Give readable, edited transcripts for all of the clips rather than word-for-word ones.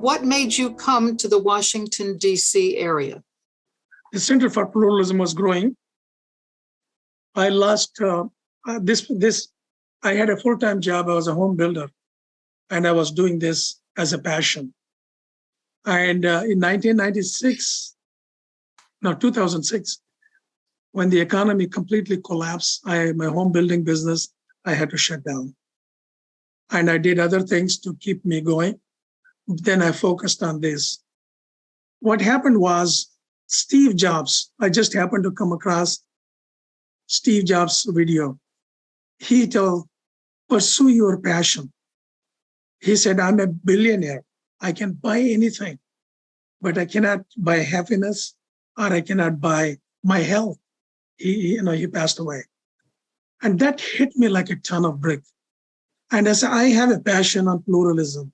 What made you come to the Washington, D.C. area? The Center for Pluralism was growing. I lost I had a full-time job. I was a home builder, and I was doing this as a passion. And in 2006, when the economy completely collapsed, my home building business, I had to shut down. And I did other things to keep me going. Then I focused on this. What happened was Steve Jobs, I just happened to come across Steve Jobs' video. He told, pursue your passion. He said, I'm a billionaire. I can buy anything, but I cannot buy happiness, or I cannot buy my health. He passed away. And that hit me like a ton of brick. And as I have a passion on pluralism,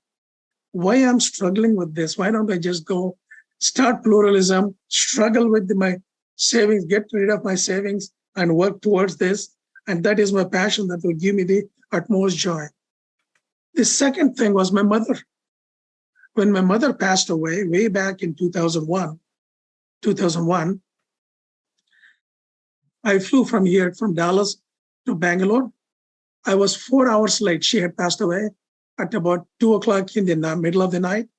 why I'm struggling with this? Why don't I just go start pluralism, struggle with my savings, get rid of my savings, and work towards this? And that is my passion that will give me the utmost joy. The second thing was my mother. When my mother passed away, way back in 2001, I flew from Dallas to Bangalore. I was 4 hours late. She had passed away at about 2 o'clock in the middle of the night,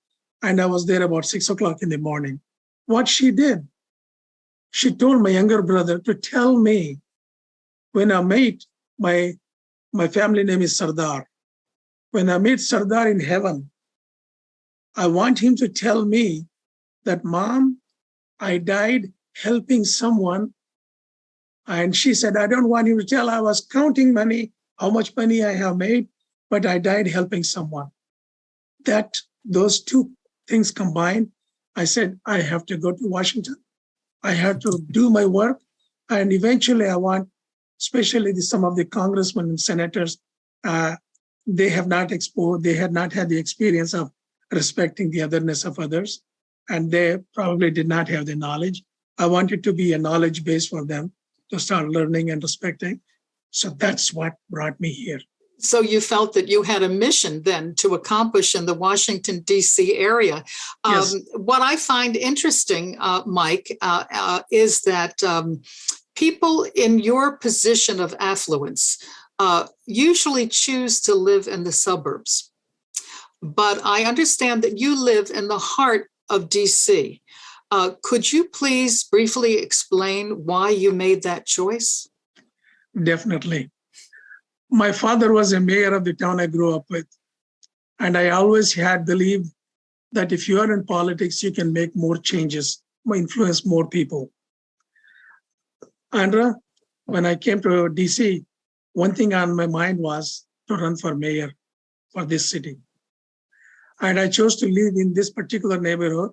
and I was there about 6 o'clock in the morning. What she did, she told my younger brother to tell me when I meet my family name is Sardar. When I meet Sardar in heaven, I want him to tell me that, Mom, I died helping someone. And she said, I don't want him to tell I was counting money, how much money I have made, but I died helping someone. Those two things combined, I said, I have to go to Washington. I have to do my work. And eventually I want, especially some of the congressmen and senators, they had not had the experience of respecting the otherness of others, and they probably did not have the knowledge. I wanted to be a knowledge base for them to start learning and respecting. So that's what brought me here. So you felt that you had a mission then to accomplish in the Washington, D.C. area. Yes. What I find interesting, Mike, is that people in your position of affluence usually choose to live in the suburbs. But I understand that you live in the heart of D.C. Could you please briefly explain why you made that choice? Definitely. My father was a mayor of the town I grew up with. And I always had believed that if you are in politics, you can make more changes, influence more people. Andra, when I came to DC, one thing on my mind was to run for mayor for this city. And I chose to live in this particular neighborhood.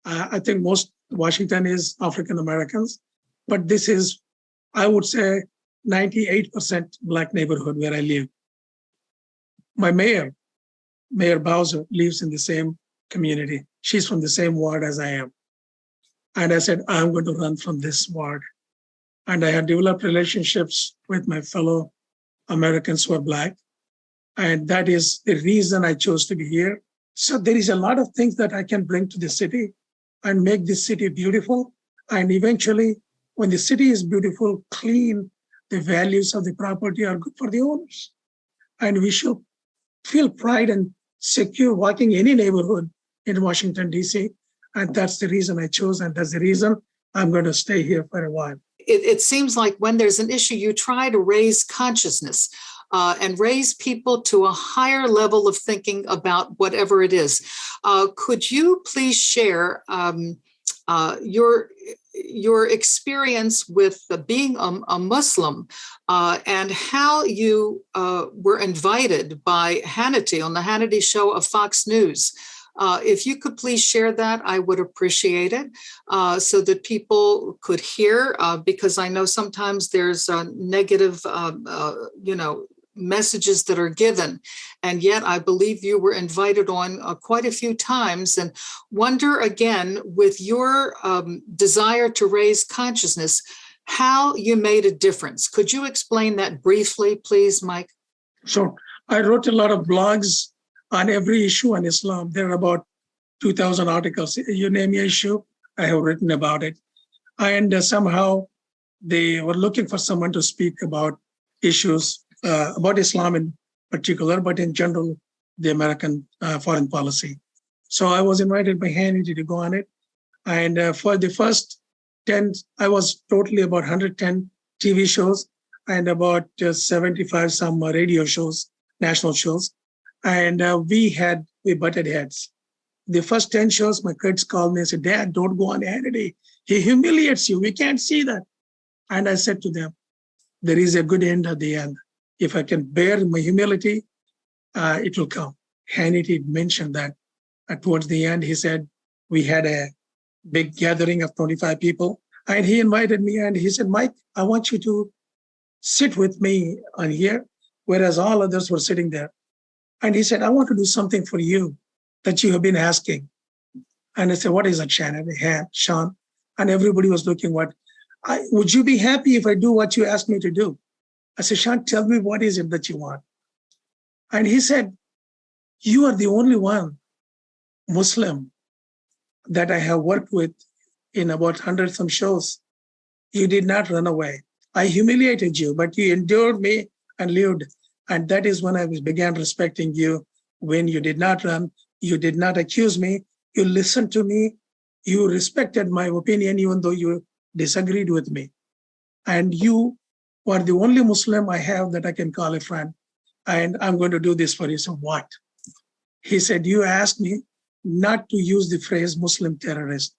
I think most Washington is African Americans, but this is, I would say, 98% Black neighborhood where I live. My mayor, Mayor Bowser, lives in the same community. She's from the same ward as I am. And I said, I'm going to run from this ward. And I had developed relationships with my fellow Americans who are Black. And that is the reason I chose to be here. So there is a lot of things that I can bring to the city and make this city beautiful. And eventually, when the city is beautiful, clean, the values of the property are good for the owners. And we should feel pride and secure walking any neighborhood in Washington, D.C. And that's the reason I chose. And that's the reason I'm going to stay here for a while. It seems like when there's an issue, you try to raise consciousness and raise people to a higher level of thinking about whatever it is. Could you please share your experience with being a Muslim and how you were invited by Hannity on the Hannity show of Fox News? If you could please share that, I would appreciate it so that people could hear, because I know sometimes there's negative, messages that are given. And yet I believe you were invited on quite a few times, and wonder again, with your desire to raise consciousness, how you made a difference. Could you explain that briefly, please, Mike? So I wrote a lot of blogs on every issue on Islam. There are about 2,000 articles. You name the issue, I have written about it. And somehow they were looking for someone to speak about issues about Islam in particular, but in general, the American foreign policy. So I was invited by Hannity to go on it. And for the first 10, I was totally about 110 TV shows and about 75 some radio shows, national shows. And we butted heads. The first 10 shows, my kids called me and said, Dad, don't go on Hannity. He humiliates you. We can't see that. And I said to them, there is a good end at the end. If I can bear my humility, it will come. Hannity mentioned that towards the end. He said, we had a big gathering of 25 people. And he invited me and he said, Mike, I want you to sit with me on here, whereas all others were sitting there. And he said, I want to do something for you that you have been asking. And I said, what is that, Sean? And everybody was looking, would you be happy if I do what you asked me to do? I said, Sean, tell me what is it that you want? And he said, you are the only one Muslim that I have worked with in about 100 some shows. You did not run away. I humiliated you, but you endured me and lived. And that is when I began respecting you. When you did not run, you did not accuse me. You listened to me. You respected my opinion, even though you disagreed with me. And you are the only Muslim I have that I can call a friend. And I'm going to do this for you. So what? He said, you asked me not to use the phrase Muslim terrorist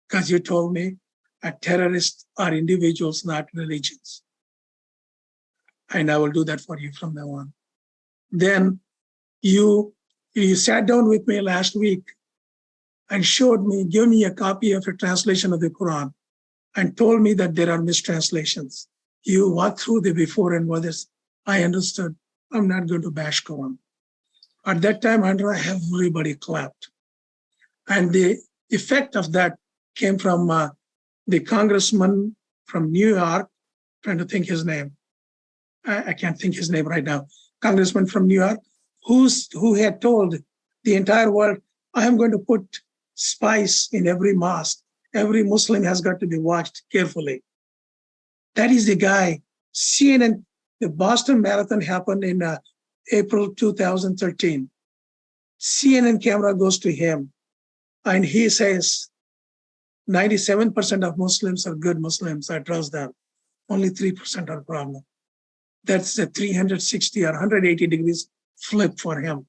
because you told me a terrorist are individuals, not religions. And I will do that for you from now on. Then you sat down with me last week and gave me a copy of a translation of the Quran and told me that there are mistranslations. You walked through the before and others. I understood. I'm not going to bash Quran. At that time, Andra, everybody clapped. And the effect of that came from the congressman from New York, trying to think his name. I can't think his name right now. Congressman from New York, who had told the entire world, I am going to put spice in every mosque. Every Muslim has got to be watched carefully. That is the guy. CNN, the Boston Marathon happened in April 2013. CNN camera goes to him and he says, 97% of Muslims are good Muslims. I trust them. Only 3% are problem. That's a 360 or 180 degrees flip for him.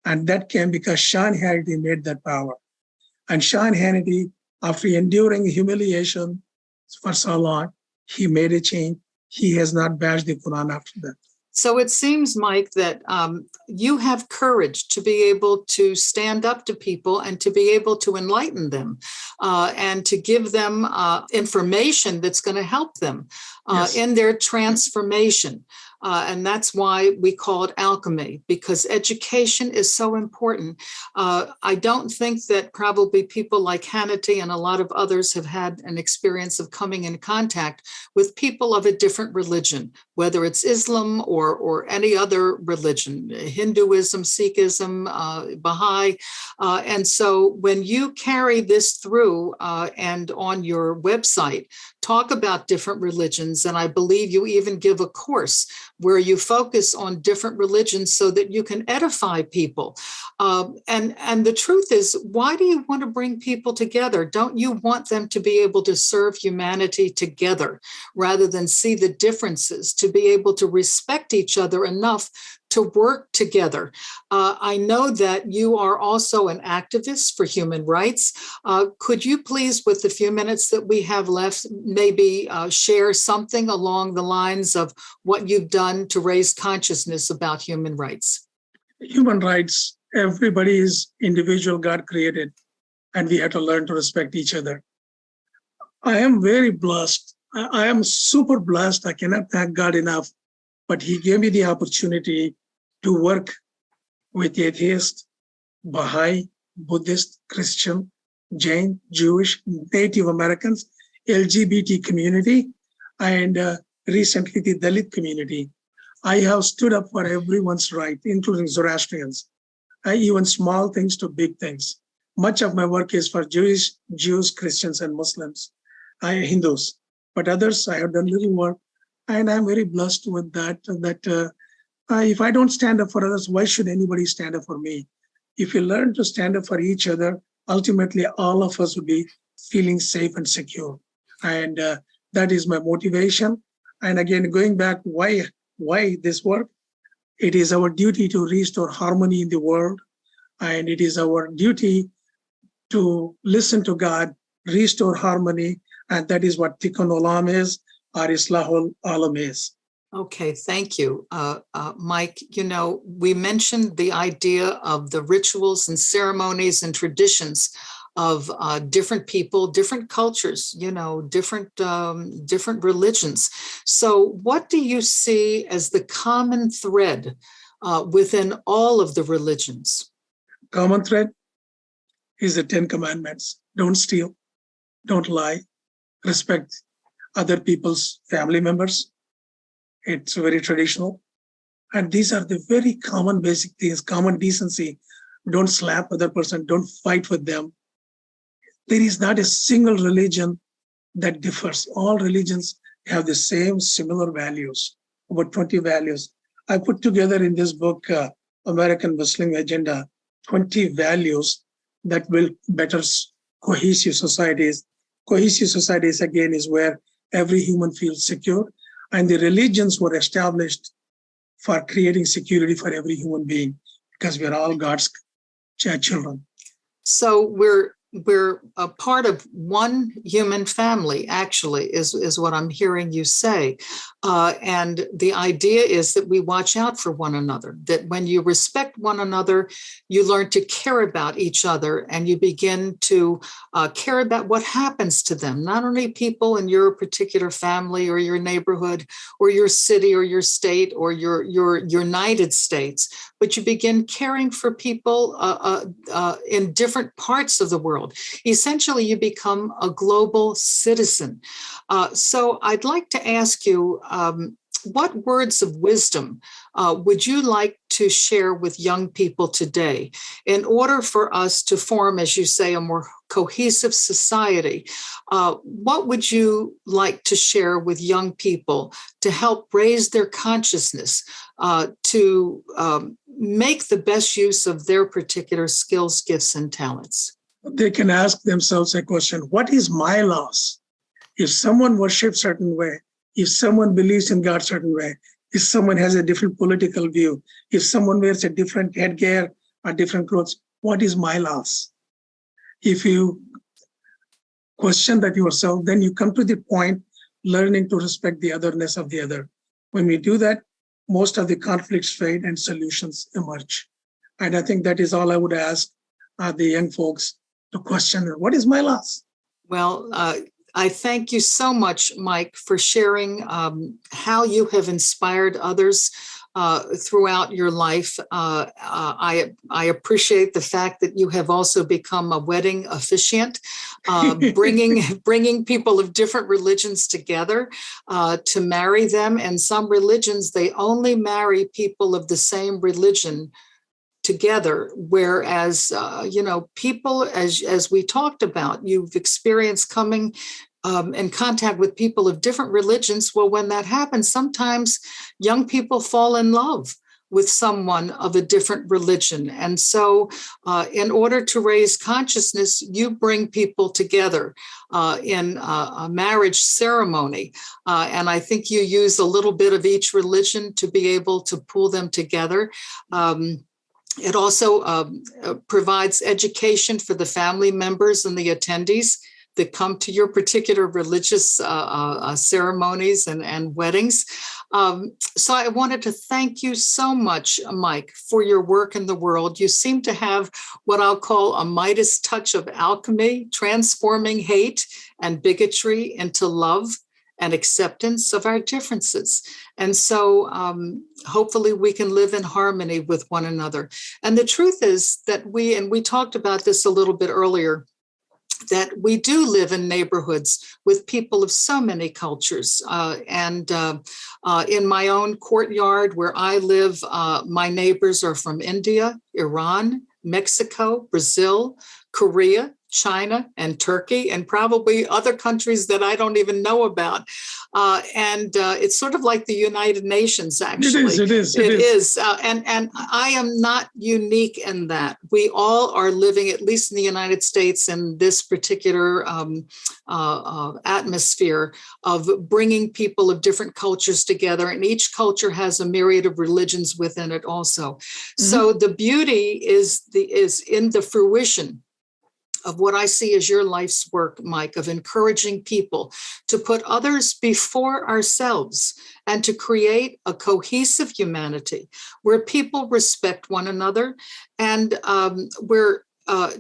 And that came because Sean Hannity made that power. And Sean Hannity, after enduring humiliation for so long, he made a change. He has not bashed the Quran after that. So it seems, Mike, that you have courage to be able to stand up to people and to be able to enlighten them and to give them information that's going to help them in their transformation. And that's why we call it alchemy, because education is so important. I don't think that probably people like Hannity and a lot of others have had an experience of coming in contact with people of a different religion, whether it's Islam or any other religion, Hinduism, Sikhism, Baha'i. And so when you carry this through and on your website, talk about different religions, and I believe you even give a course where you focus on different religions so that you can edify people. And the truth is, why do you want to bring people together? Don't you want them to be able to serve humanity together rather than see the differences, to be able to respect each other enough to work together? I know that you are also an activist for human rights. Could you please, with the few minutes that we have left, maybe share something along the lines of what you've done to raise consciousness about human rights? Human rights, everybody is individual, God created, and we have to learn to respect each other. I am very blessed. I am super blessed. I cannot thank God enough, but He gave me the opportunity to work with atheist, Baha'i, Buddhist, Christian, Jain, Jewish, Native Americans, LGBT community, and recently the Dalit community. I have stood up for everyone's right, including Zoroastrians, even small things to big things. Much of my work is for Jews, Christians, and Muslims, Hindus. But others, I have done little work, and I'm very blessed with that. If I don't stand up for others, why should anybody stand up for me? If you learn to stand up for each other, ultimately all of us will be feeling safe and secure. And that is my motivation. And again, going back, why this work? It is our duty to restore harmony in the world. And it is our duty to listen to God, restore harmony. And that is what Tikkun Olam is, or Islahul Alam is. Okay, thank you. Mike, we mentioned the idea of the rituals and ceremonies and traditions of different people, different cultures, different religions. So what do you see as the common thread within all of the religions? Common thread is the 10 Commandments. Don't steal, don't lie, respect other people's family members. It's very traditional. And these are the very common basic things, common decency. Don't slap other person, don't fight with them. There is not a single religion that differs. All religions have the same similar values, about 20 values. I put together in this book, American Muslim Agenda, 20 values that will better cohesive societies. Cohesive societies, again, is where every human feels secure. And the religions were established for creating security for every human being, because we are all God's children. So we're a part of one human family, actually, is what I'm hearing you say. And the idea is that we watch out for one another, that when you respect one another, you learn to care about each other, and you begin to care about what happens to them, not only people in your particular family or your neighborhood or your city or your state or your United States, but you begin caring for people in different parts of the world. Essentially, you become a global citizen. So I'd like to ask you, what words of wisdom would you like to share with young people today in order for us to form, as you say, a more cohesive society? What would you like to share with young people to help raise their consciousness, to make the best use of their particular skills, gifts, and talents? They can ask themselves a question: what is my loss? If someone worships certain way, if someone believes in God certain way, if someone has a different political view, if someone wears a different headgear or different clothes, what is my loss? If you question that yourself, then you come to the point learning to respect the otherness of the other. When we do that, most of the conflicts fade and solutions emerge. And I think that is all I would ask the young folks to question: what is my loss? Well, I thank you so much, Mike, for sharing how you have inspired others throughout your life. I appreciate the fact that you have also become a wedding officiant, bringing people of different religions together to marry them. And some religions, they only marry people of the same religion together, whereas people, as we talked about, you've experienced coming in contact with people of different religions. Well, when that happens, sometimes young people fall in love with someone of a different religion. And so in order to raise consciousness, you bring people together in a marriage ceremony. And I think you use a little bit of each religion to be able to pull them together. It also provides education for the family members and the attendees that come to your particular religious ceremonies and weddings. So I wanted to thank you so much, Mike, for your work in the world. You seem to have what I'll call a Midas touch of alchemy, transforming hate and bigotry into love and acceptance of our differences. And so hopefully we can live in harmony with one another. And the truth is that we talked about this a little bit earlier, that we do live in neighborhoods with people of so many cultures. And in my own courtyard where I live, my neighbors are from India, Iran, Mexico, Brazil, Korea, China, and Turkey, and probably other countries that I don't even know about. And it's sort of like the United Nations, actually. It is. And I am not unique in that. We all are living, at least in the United States, in this particular atmosphere of bringing people of different cultures together. And each culture has a myriad of religions within it also. Mm-hmm. So the beauty is in the fruition of what I see as your life's work, Mike, of encouraging people to put others before ourselves and to create a cohesive humanity where people respect one another and where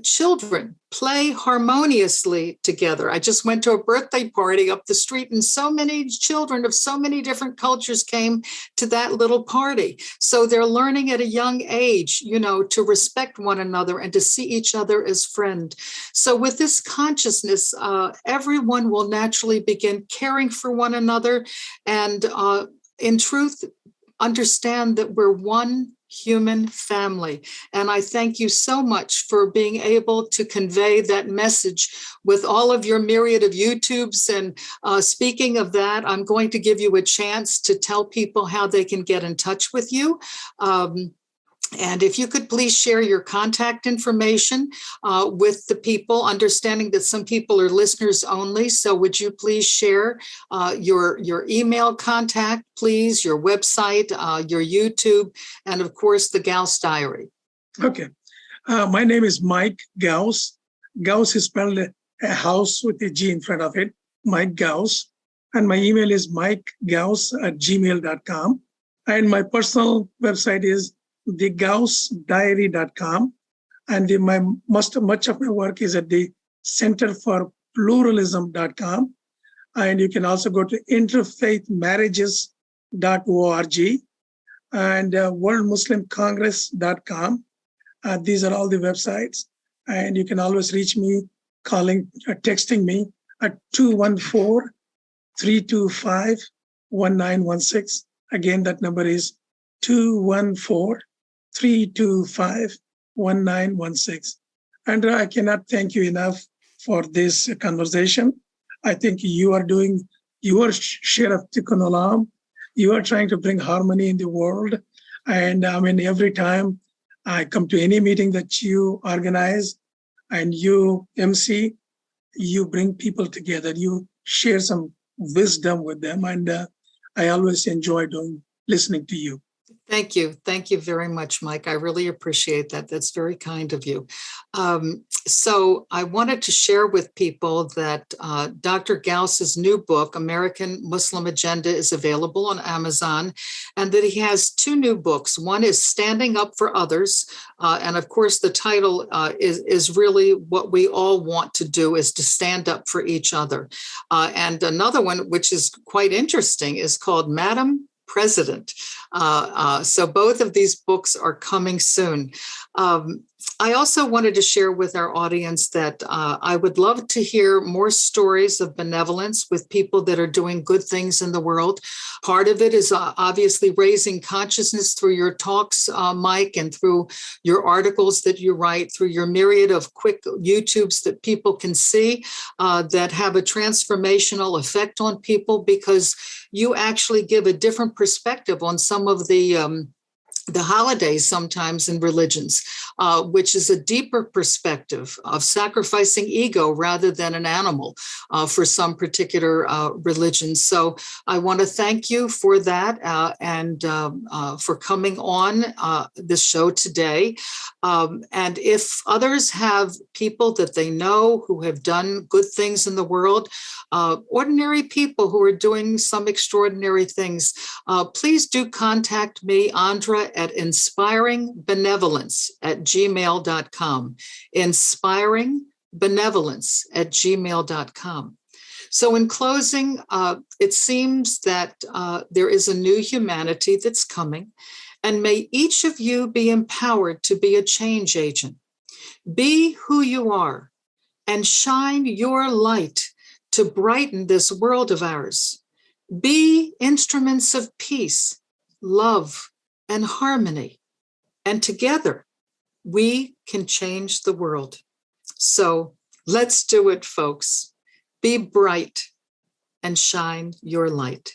children play harmoniously together. I just went to a birthday party up the street, and so many children of so many different cultures came to that little party. So they're learning at a young age, to respect one another and to see each other as friend. So with this consciousness, everyone will naturally begin caring for one another and in truth, understand that we're one human family. And I thank you so much for being able to convey that message with all of your myriad of YouTubes. And speaking of that, I'm going to give you a chance to tell people how they can get in touch with you. And if you could please share your contact information with the people, understanding that some people are listeners only. So would you please share your email contact, please, your website, your YouTube, and of course, the Ghouse Diary. Okay. My name is Mike Ghouse. Ghouse is spelled a house with a G in front of it, Mike Ghouse. And my email is mikegauss@gmail.com. And my personal website is thegaussdiary.com. And much of my work is at the Center for Pluralism.com. And you can also go to interfaithmarriages.org and worldmuslimcongress.com. These are all the websites. And you can always reach me texting me at 214-325-1916. Again, that number is 214-325-1916. Andrea, I cannot thank you enough for this conversation. I think you are doing your share of Tikkun Olam. You are trying to bring harmony in the world. And every time I come to any meeting that you organize and you MC, you bring people together. You share some wisdom with them. And I always enjoy listening to you. Thank you. Thank you very much, Mike. I really appreciate that. That's very kind of you. So I wanted to share with people that Dr. Gauss's new book, American Muslim Agenda, is available on Amazon, and that he has two new books. One is Standing Up for Others. And of course, the title is really what we all want to do, is to stand up for each other. And another one, which is quite interesting, is called Madam President. So both of these books are coming soon. I also wanted to share with our audience that I would love to hear more stories of benevolence with people that are doing good things in the world. Part of it is obviously raising consciousness through your talks, Mike, and through your articles that you write, through your myriad of quick YouTubes that people can see that have a transformational effect on people, because you actually give a different perspective on some of the holidays sometimes in religions, which is a deeper perspective of sacrificing ego rather than an animal for some particular religions. So I want to thank you for that and for coming on this show today. And if others have people that they know who have done good things in the world, ordinary people who are doing some extraordinary things, please do contact me, Andra, at inspiringbenevolence@gmail.com. Inspiringbenevolence@gmail.com. So in closing, it seems that there is a new humanity that's coming, and may each of you be empowered to be a change agent. Be who you are and shine your light to brighten this world of ours. Be instruments of peace, love, and harmony. And together, we can change the world. So let's do it, folks. Be bright and shine your light.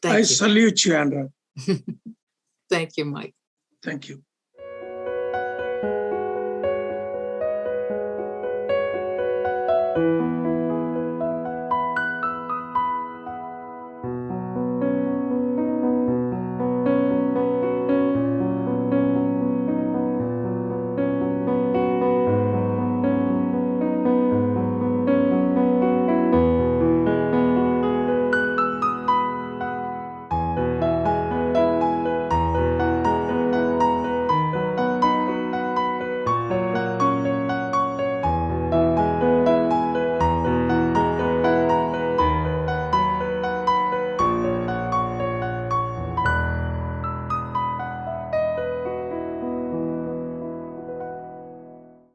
Thank I you. salute you, Andrew. Thank you, Mike. Thank you.